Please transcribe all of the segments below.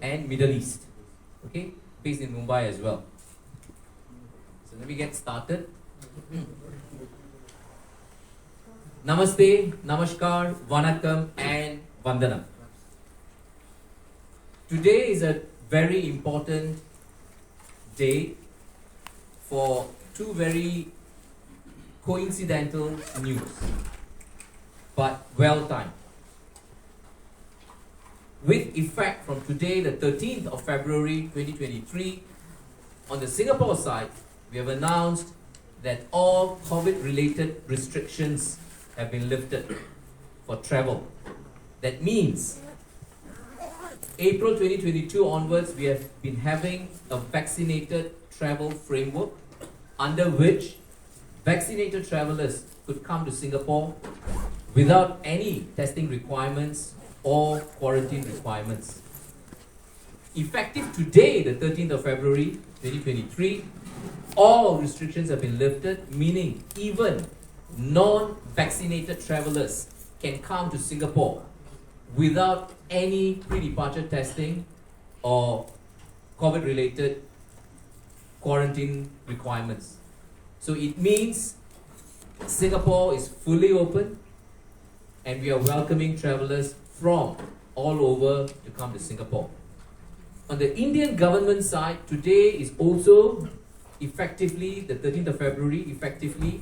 and Middle East. Okay, based in Mumbai as well. So let me get started. Namaste, Namaskar, Vanakkam and Vandanam. Today is a very important day for two very coincidental news, but well timed. With effect from today, the 13th of February 2023, on the Singapore side, we have announced that all COVID-related restrictions have been lifted for travel. That means April 2022 onwards, we have been having a vaccinated travel framework under which vaccinated travelers could come to Singapore without any testing requirements or quarantine requirements. Effective today, the 13th of February 2023, all restrictions have been lifted, meaning even non-vaccinated travelers can come to Singapore without any pre-departure testing or COVID-related quarantine requirements. So it means Singapore is fully open and we are welcoming travelers from all over to come to Singapore. On the Indian government side, today is also effectively, the 13th of February, effectively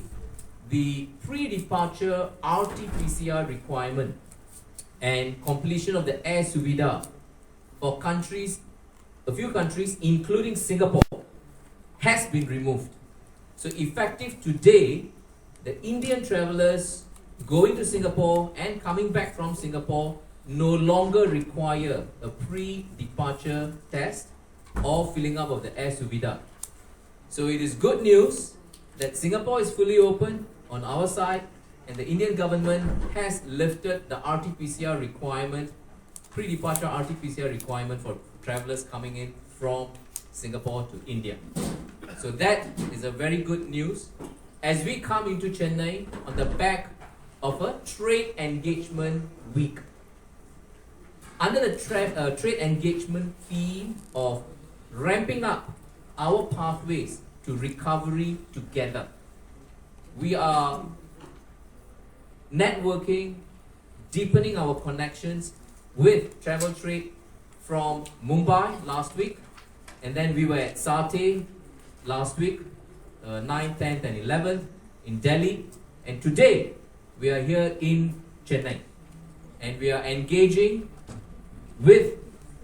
the pre-departure RT-PCR requirement and completion of the air suvidha for countries, a few countries including Singapore, has been removed. So effective today, the Indian travelers going to Singapore and coming back from Singapore no longer require a pre-departure test or filling up of the air suvidha. So it is good news that Singapore is fully open on our side and the Indian government has lifted the RT-PCR requirement, pre-departure RT-PCR requirement for travelers coming in from Singapore to India. So that is a very good news as we come into Chennai on the back of a trade engagement week. Under the trade engagement theme of ramping up our pathways to recovery together, we are networking, deepening our connections with travel trade from Mumbai last week, and then we were at Satay last week, 9th, 10th and 11th in Delhi, and today we are here in Chennai and we are engaging with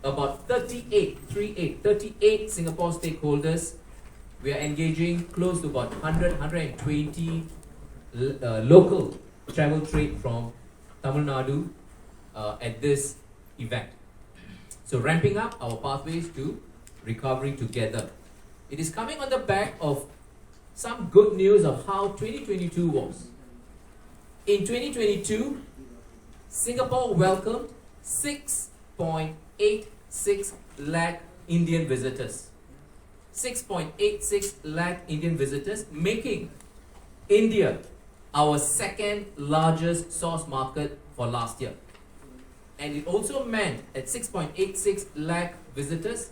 about 38 Singapore stakeholders. We are engaging close to about 120 local travel trade from Tamil Nadu at this event. So ramping up our pathways to recovery together. It is coming on the back of some good news of how 2022 was. In 2022, Singapore welcomed 6.86 lakh Indian visitors. 6.86 lakh Indian visitors, making India our second largest source market for last year. And it also meant at 6.86 lakh visitors,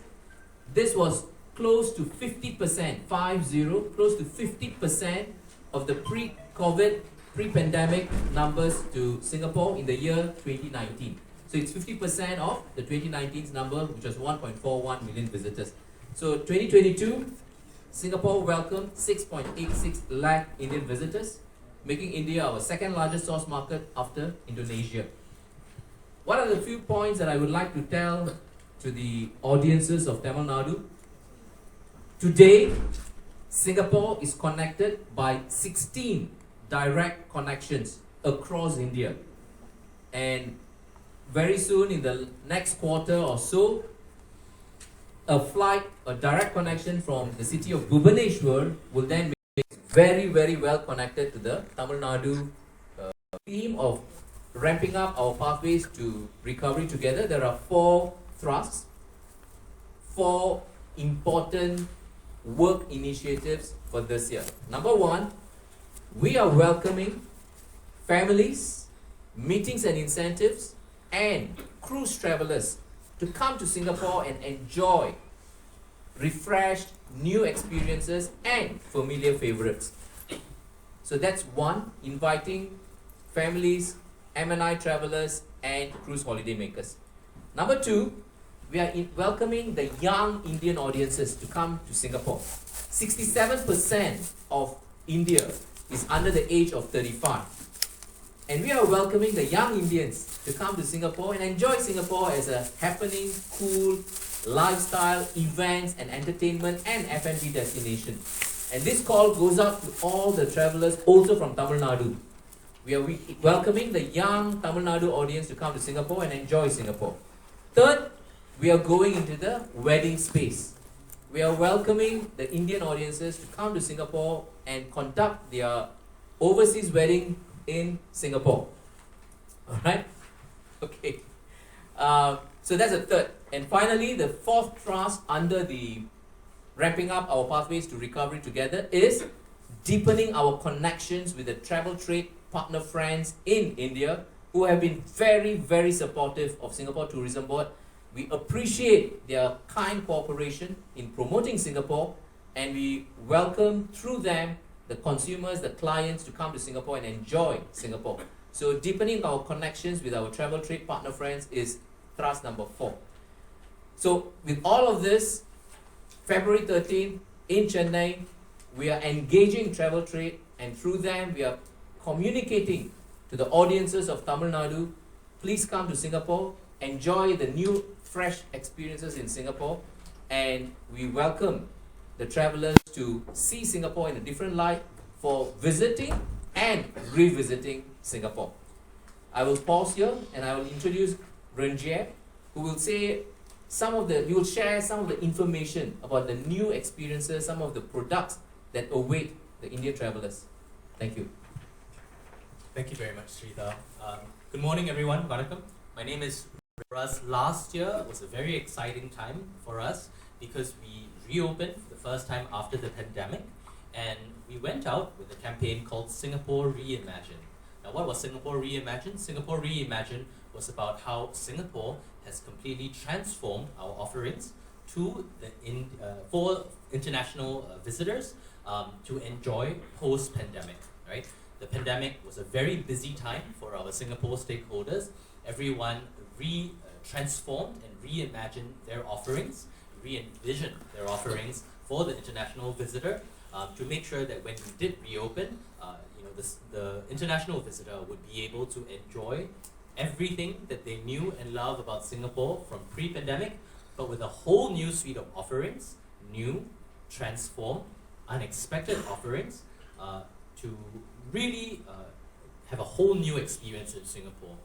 this was close to 50%, close to 50% of the pre-COVID, pre-pandemic numbers to Singapore in the year 2019. So it's 50% of the 2019's number, which was 1.41 million visitors. So 2022, Singapore welcomed 6.86 lakh Indian visitors, making India our second largest source market after Indonesia. What are the few points that I would like to tell to the audiences of Tamil Nadu? Today, Singapore is connected by 16 direct connections across India. And very soon, in the next quarter or so, a direct connection from the city of Bhubaneswar will then make it very, very well connected to the Tamil Nadu theme of ramping up our pathways to recovery together. There are 4 thrusts, 4 important work initiatives for this year. Number 1, we are welcoming families, meetings and incentives, and cruise travelers to come to Singapore and enjoy refreshed new experiences and familiar favorites. So that's one, inviting families, M&I travelers, and cruise holiday makers. Number two, we are welcoming the young Indian audiences to come to Singapore. 67% of India is under the age of 35. And we are welcoming the young Indians to come to Singapore and enjoy Singapore as a happening, cool, lifestyle, events and entertainment and F&B destination. And this call goes out to all the travelers also from Tamil Nadu. We are welcoming the young Tamil Nadu audience to come to Singapore and enjoy Singapore. Third, we are going into the wedding space. We are welcoming the Indian audiences to come to Singapore and conduct their overseas wedding in Singapore. Alright? Okay. So that's the third. And finally, the fourth thrust under the ramping up our pathways to recovery together is deepening our connections with the travel trade partner friends in India who have been very, very supportive of Singapore Tourism Board. We appreciate their kind cooperation in promoting Singapore, and we welcome through them the consumers, the clients to come to Singapore and enjoy Singapore. So deepening our connections with our travel trade partner friends is thrust number 4. So with all of this, February 13th in Chennai, we are engaging travel trade, and through them we are communicating to the audiences of Tamil Nadu, please come to Singapore, enjoy the new fresh experiences in Singapore, and we welcome the travelers to see Singapore in a different light for visiting and revisiting Singapore. I will pause here and I will introduce Renjie, who will share some of the information about the new experiences, some of the products that await the Indian travelers. Thank you. Thank you very much, Srithar. Good morning, everyone. Vanakkam. My name is Raz. Last year was a very exciting time for us because we reopened for the first time after the pandemic, and we went out with a campaign called Singapore Reimagined. Now, what was Singapore Reimagined? Singapore Reimagined was about how Singapore has completely transformed our offerings to for international visitors to enjoy post-pandemic. Right? The pandemic was a very busy time for our Singapore stakeholders. Everyone transformed and reimagined their offerings, re-envisioned their offerings for the international visitor to make sure that when we did reopen, the international visitor would be able to enjoy everything that they knew and love about Singapore from pre-pandemic, but with a whole new suite of offerings, new, transformed, unexpected offerings to really have a whole new experience in Singapore.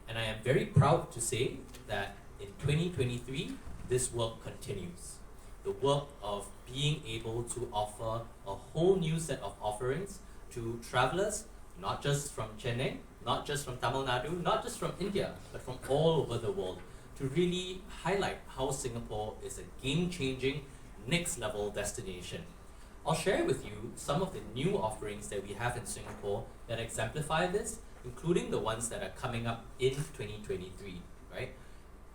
And I am very proud to say that in 2023, this work continues. The work of being able to offer a whole new set of offerings to travelers, not just from Chennai, not just from Tamil Nadu, not just from India, but from all over the world, to really highlight how Singapore is a game-changing, next-level destination. I'll share with you some of the new offerings that we have in Singapore that exemplify this, including the ones that are coming up in 2023, right?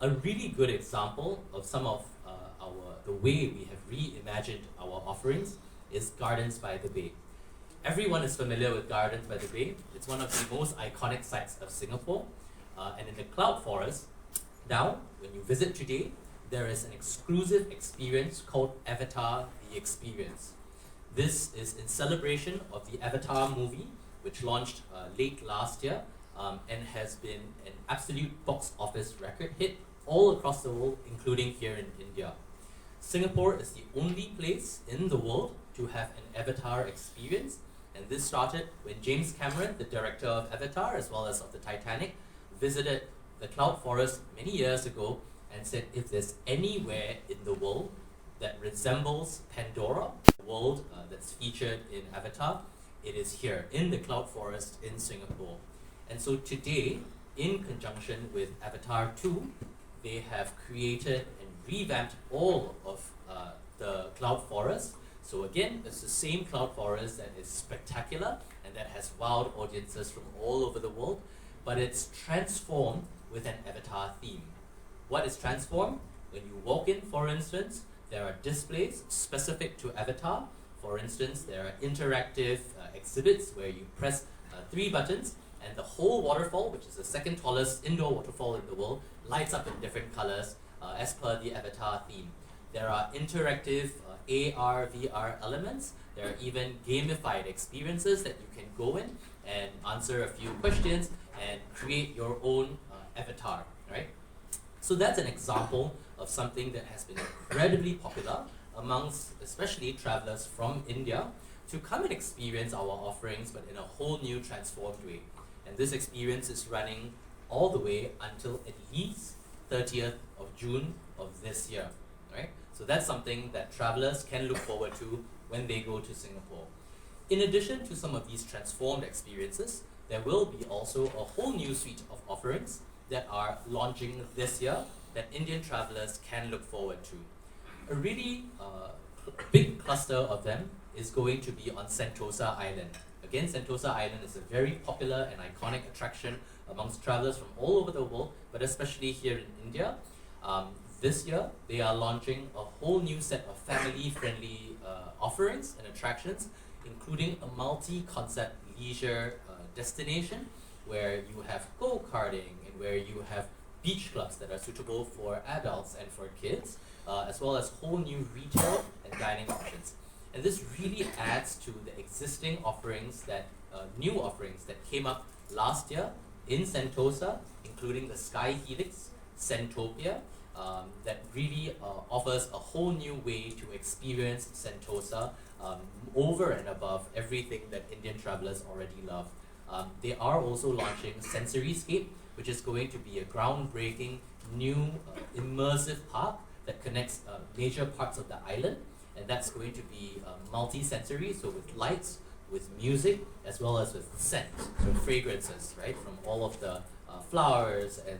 A really good example of some of the way we have reimagined our offerings is Gardens by the Bay. Everyone is familiar with Gardens by the Bay. It's one of the most iconic sites of Singapore. And in the Cloud Forest, now, when you visit today, there is an exclusive experience called Avatar The Experience. This is in celebration of the Avatar movie, which launched late last year and has been an absolute box office record hit all across the world, including here in India. Singapore is the only place in the world to have an Avatar experience, and this started when James Cameron, the director of Avatar as well as of the Titanic, visited the Cloud Forest many years ago and said, if there's anywhere in the world that resembles Pandora, the world that's featured in Avatar, it is here in the Cloud Forest in Singapore. And so today, in conjunction with Avatar 2, they have created and revamped all of the Cloud Forest. So again, it's the same Cloud Forest that is spectacular and that has wowed audiences from all over the world, but it's transformed with an Avatar theme. What is transformed? When you walk in, for instance, there are displays specific to avatar. For instance, there are interactive exhibits where you press 3 buttons and the whole waterfall, which is the second tallest indoor waterfall in the world, lights up in different colors as per the avatar theme. There are interactive AR, VR elements. There are even gamified experiences that you can go in and answer a few questions and create your own avatar, right? So that's an example of something that has been incredibly popular amongst especially travelers from India to come and experience our offerings, but in a whole new transformed way. And this experience is running all the way until at least 30th of June of this year, right? So that's something that travelers can look forward to when they go to Singapore. In addition to some of these transformed experiences, there will be also a whole new suite of offerings that are launching this year that Indian travelers can look forward to. A really big cluster of them is going to be on Sentosa Island. Again, Sentosa Island is a very popular and iconic attraction amongst travelers from all over the world, but especially here in India. This year, they are launching a whole new set of family-friendly offerings and attractions, including a multi-concept leisure destination where you have go-karting and where you have beach clubs that are suitable for adults and for kids, as well as whole new retail and dining options. And this really adds to the existing offerings that, new offerings that came up last year in Sentosa, including the Sky Helix, Sentopia, that really offers a whole new way to experience Sentosa over and above everything that Indian travelers already love. They are also launching Sensoryscape, which is going to be a groundbreaking new immersive park that connects major parts of the island, and that's going to be multi-sensory, so with lights, with music, as well as with scent, so fragrances, right, from all of the flowers and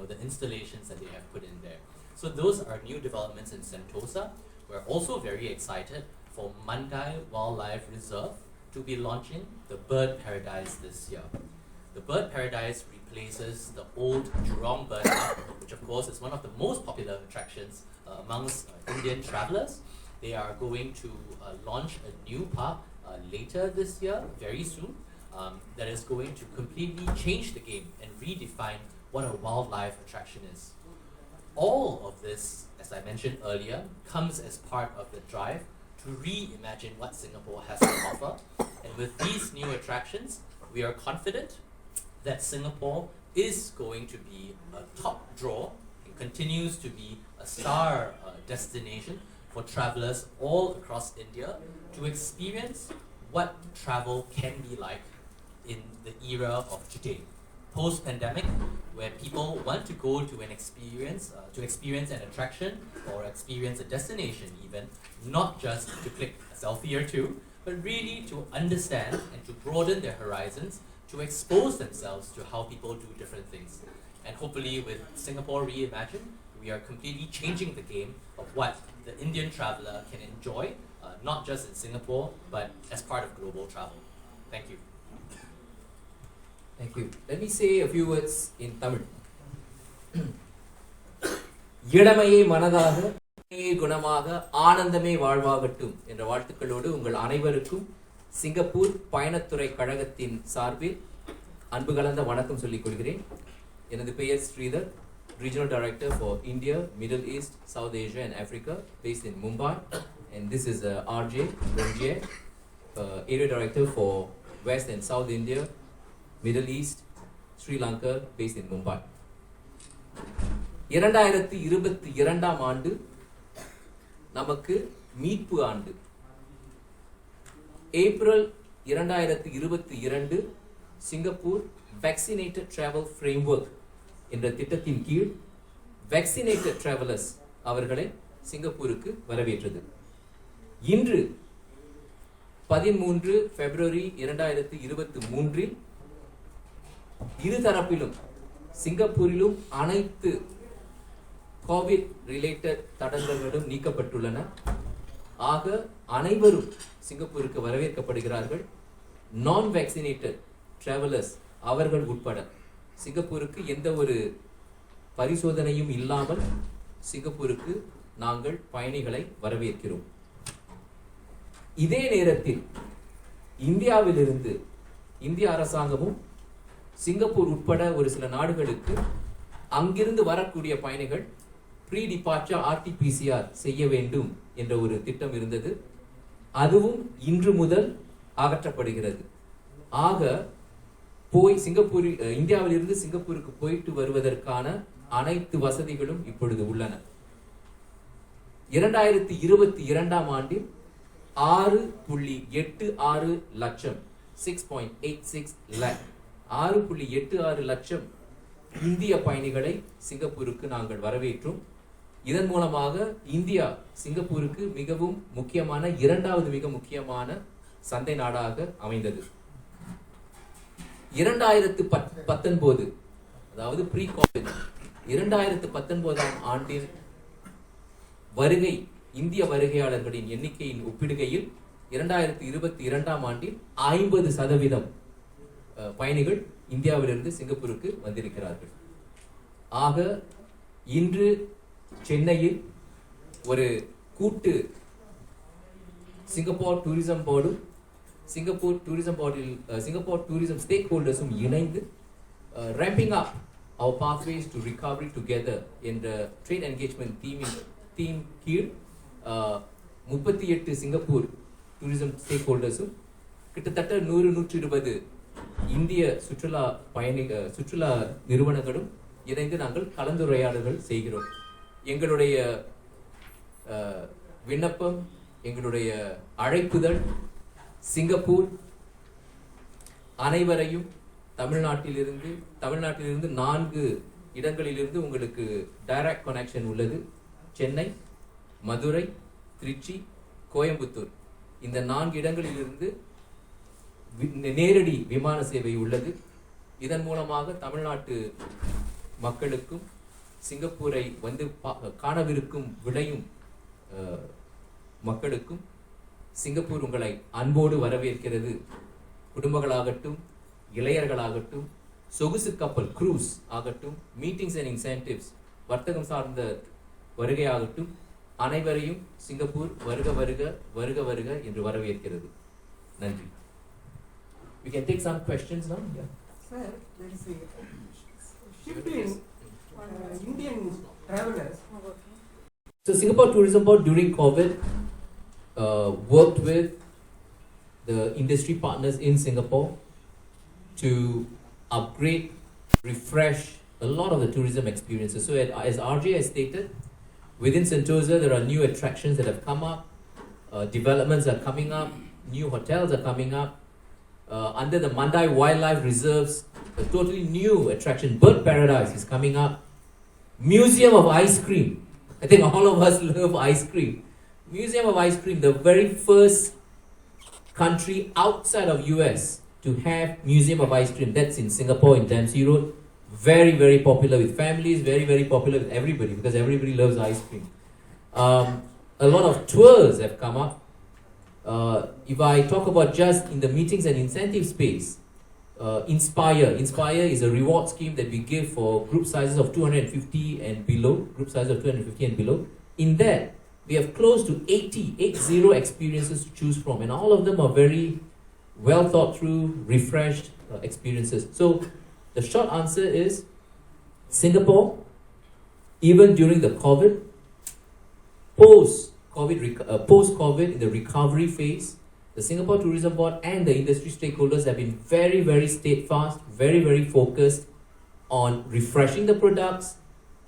the installations that they have put in there. So those are new developments in Sentosa. We're also very excited for Mandai Wildlife Reserve to be launching the Bird Paradise this year. The Bird Paradise replaces the old Jurong Bird Park, which of course is one of the most popular attractions amongst Indian travelers. They are going to launch a new park later this year, very soon, that is going to completely change the game and redefine what a wildlife attraction is. All of this, as I mentioned earlier, comes as part of the drive to reimagine what Singapore has to offer. And with these new attractions, we are confident that Singapore is going to be a top draw and continues to be a star destination for travelers all across India to experience what travel can be like in the era of today. Post-pandemic, where people want to go to an experience, an attraction or experience a destination even, not just to click a selfie or two, but really to understand and to broaden their horizons, to expose themselves to how people do different things. And hopefully with Singapore Reimagined, we are completely changing the game of what the Indian traveler can enjoy, not just in Singapore, but as part of global travel. Thank you. Thank you. Let me say a few words in Tamil. இடமையே மனதாக குணமாக ஆனந்தமே வாழ்வாகட்டும் என்ற வாழ்த்துக்களோடு உங்கள் அனைவருக்கும் Singapore பயணத்துறை கழகத்தின் சார்பில் அன்பு கலந்த வணக்கம் சொல்லிக் கொள்கிறேன். எனது பெயர் Sridhar, Regional Director for India, Middle East, South Asia and Africa, based in Mumbai. And this is RJ Renjie, Area Director for West and South India, Middle East, Sri Lanka, based in Mumbai. 2022 ஆண்டு நமக்கு மீட்பு ஆண்டு. April 2022 Singapore Vaccinated Travel Framework என்ற திட்டத்தின் கீழ் Vaccinated Travelers அவர்களை சிங்கப்பூருக்கு வரவேற்றது. இன்று 13 பிப்ரவரி 2023 இருதரப்பிலும் சிங்கப்பூரிலும் அனைத்து கோவிட் ரிலேட்டட் தடங்கல்களும் நீக்கப்பட்டுள்ளன. ஆக அனைவரும் சிங்கப்பூருக்கு வரவேற்கப்படுகிறார்கள். நான் வேக்சினேட்டட் டிராவலர்ஸ் அவர்கள் உட்பட சிங்கப்பூருக்கு எந்த ஒரு பரிசோதனையும் இல்லாமல் சிங்கப்பூருக்கு நாங்கள் பயணிகளை வரவேற்கிறோம். இதே நேரத்தில் இந்தியாவிலிருந்து இந்திய அரசாங்கமும் சிங்கப்பூர் உட்பட ஒரு சில நாடுகளுக்கு அங்கிருந்து வரக்கூடிய பயணிகள் ப்ரீ டிபார்ச்சர் RT-PCR செய்ய வேண்டும் என்ற ஒரு திட்டம் இருந்தது. அதுவும் இன்று முதல் அகற்றப்படுகிறது. ஆக இந்தியாவிலிருந்து சிங்கப்பூருக்கு போயிட்டு வருவதற்கான அனைத்து வசதிகளும் இப்பொழுது உள்ளன. 2022 ஆண்டில் 6.86 லட்சம் 6.86 lakh 6.86 லட்சம் இந்திய பயணிகளை சிங்கப்பூருக்கு நாங்கள் வரவேற்றோம். இதன் மூலமாக இந்தியா சிங்கப்பூருக்கு மிகவும் முக்கியமான இரண்டாவது மிக முக்கியமான சந்தை நாடாக அமைந்தது. 2019 அதாவது ப்ரீ கோவிட் 2019 ஆண்டின் வருகை இந்திய வருகையாளர்களின் எண்ணிக்கையின் ஒப்பிடுகையில் 2022 ஆண்டில் 50% பயணிகள் இந்தியாவிலிருந்து சிங்கப்பூருக்கு வந்திருக்கிறார்கள். ஆக இன்று சென்னையில் ஒரு கூட்டு சிங்கப்பூர் டூரிசம் போர்டும் சிங்கப்பூர் டூரிசம் ஸ்டேக் ஹோல்டர்ஸும் இணைந்து ramping up our pathways to recovery together என்ற trade engagement தீம் கீழ் 38 சிங்கப்பூர் டூரிசம் ஸ்டேக் ஹோல்டர்ஸும் கிட்டத்தட்ட 100-120 இந்திய சுற்றுலா நிறுவனங்களும் இணைந்து நாங்கள் கலந்துரையாடல்கள் செய்கிறோம். எங்களுடைய விண்ணப்பம், எங்களுடைய அழைப்புதல் சிங்கப்பூர் அனைவரையும் தமிழ்நாட்டிலிருந்து 4 இடங்களிலிருந்து உங்களுக்கு டைரக்ட் கனெக்ஷன் உள்ளது. சென்னை, மதுரை, திருச்சி, கோயம்புத்தூர் இந்த 4 இடங்களிலிருந்து நேரடி விமான சேவை உள்ளது. இதன் மூலமாக தமிழ்நாட்டு மக்களுக்கும் சிங்கப்பூரை வந்து காணவிருக்கும் விளையும் மக்களுக்கும் சிங்கப்பூர் உங்களை அன்போடு வரவேற்கிறது. குடும்பங்களாகட்டும், இளையர்களாகட்டும், சொகுசு கப்பல் க்ரூஸ் ஆகட்டும், மீட்டிங்ஸ் அண்ட் இன்சென்டிவ்ஸ், வர்த்தகம் சார்ந்த வருகையாகட்டும், அனைவரையும் சிங்கப்பூர் வருக வருக வருக வருக என்று வரவேற்கிறது. நன்றி. We can take some questions now. Yeah. Sir, there is a shift in Indian travelers. So Singapore Tourism Board during COVID worked with the industry partners in Singapore to upgrade, refresh a lot of the tourism experiences. So as RJ has stated, within Sentosa there are new attractions that have come up, developments are coming up, new hotels are coming up. Under the Mandai Wildlife Reserves, a totally new attraction, Bird Paradise, is coming up. Museum of Ice Cream. I think all of us love ice cream. Museum of Ice Cream, the very first country outside of US to have Museum of Ice Cream. That's in Singapore, in Dempsey Road. Very, very popular with families, very, very popular with everybody because everybody loves ice cream. A lot of tours have come up. If I talk about just in the meetings and incentive space, Inspire is a reward scheme that we give for group sizes of 250 and below, In that, we have close to 80 experiences to choose from, and all of them are very well thought through, refreshed experiences. So the short answer is Singapore, even during the COVID, post-COVID in the recovery phase, the Singapore Tourism Board and the industry stakeholders have been very, very steadfast, very, very focused on refreshing the products,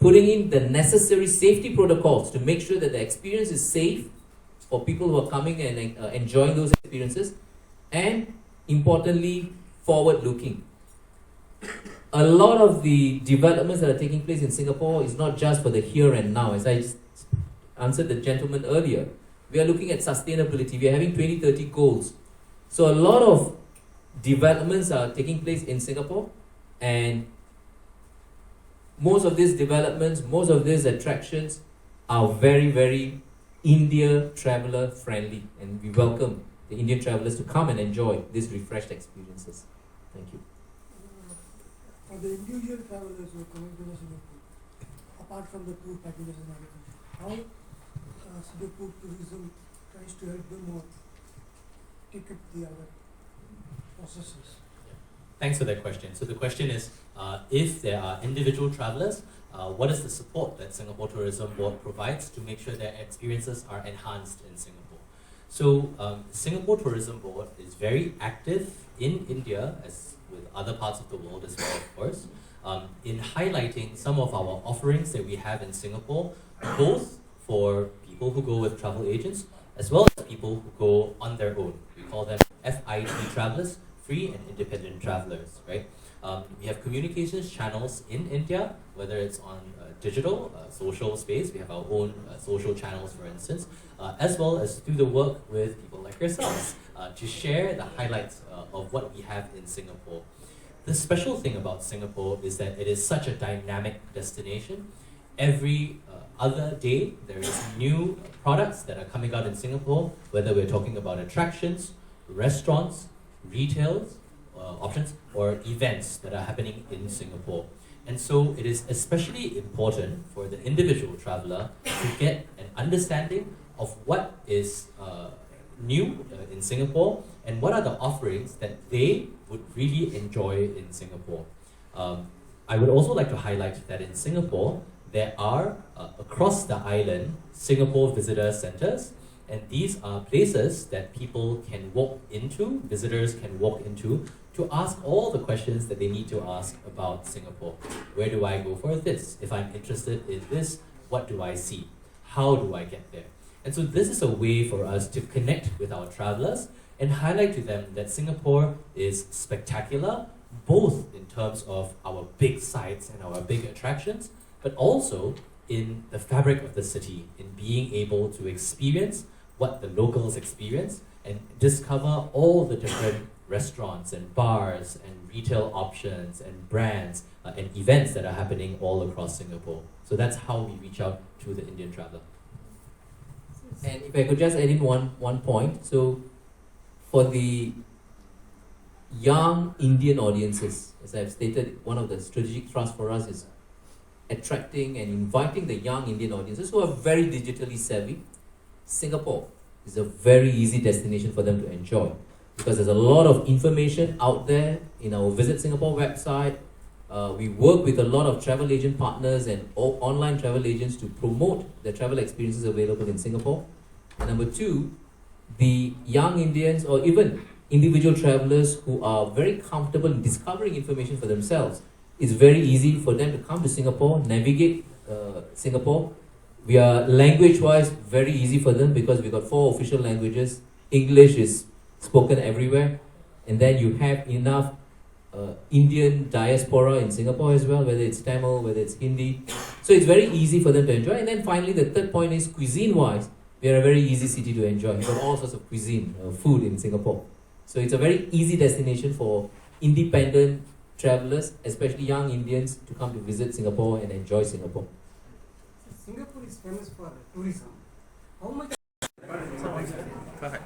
putting in the necessary safety protocols to make sure that the experience is safe for people who are coming and enjoying those experiences, and importantly, forward-looking. A lot of the developments that are taking place in Singapore is not just for the here and now. As I answered the gentleman earlier, we are looking at sustainability. We are having 2030 goals. So a lot of developments are taking place in Singapore, and most of these developments, most of these attractions are very, very India traveler friendly, and we welcome the Indian travelers to come and enjoy these refreshed experiences. Thank you. For the individual travelers who are coming to Singapore, apart from the tour packages and everything, how Singapore tourism tries to help them or take up the other processes? Thanks for that question. So the question is, if there are individual travelers, what is the support that Singapore Tourism Board provides to make sure their experiences are enhanced in Singapore? So Singapore Tourism Board is very active in India, as with other parts of the world as well, of course, in highlighting some of our offerings that we have in Singapore, both for people who go with travel agents, as well as people who go on their own. We call them FIT travelers, free and independent travelers, right? We have communications channels in India, whether it's on digital, social space. We have our own social channels, for instance, as well as through the work with people like yourselves to share the highlights of what we have in Singapore. The special thing about Singapore is that it is such a dynamic destination. Every other day, there is new products that are coming out in Singapore, whether we're talking about attractions, restaurants, retail options, or events that are happening in Singapore. And so it is especially important for the individual traveler to get an understanding of what is new in Singapore and what are the offerings that they would really enjoy in Singapore. I would also like to highlight that in Singapore, there are, across the island, Singapore visitor centers. And these are places that people can walk into, visitors can walk into, to ask all the questions that they need to ask about Singapore. Where do I go for this? If I'm interested in this, what do I see? How do I get there? And so this is a way for us to connect with our travelers and highlight to them that Singapore is spectacular, both in terms of our big sites and our big attractions, but also in the fabric of the city, in being able to experience what the locals experience and discover all the different restaurants and bars and retail options and brands and events that are happening all across Singapore. So that's how we reach out to the Indian traveler. And if I could just add in one point. So for the young Indian audiences, as I've stated, one of the strategic thrusts for us is attracting and inviting the young Indian audiences who are very digitally savvy. Singapore is a very easy destination for them to enjoy because there's a lot of information out there in our Visit Singapore website. We work with a lot of travel agent partners and online travel agents to promote the travel experiences available in Singapore. And number two, the young Indians or even individual travelers who are very comfortable in discovering information for themselves, it's very easy for them to come to Singapore, navigate Singapore. We are language-wise very easy for them because we've got 4 official languages. English is spoken everywhere. And then you have enough Indian diaspora in Singapore as well, whether it's Tamil, whether it's Hindi. So it's very easy for them to enjoy. And then finally, the third point is cuisine-wise, we are a very easy city to enjoy. We've got all sorts of cuisine, food in Singapore. So it's a very easy destination for independent travelers, especially young Indians, to come to visit Singapore and enjoy Singapore. Singapore is famous for tourism. How much? Go ahead.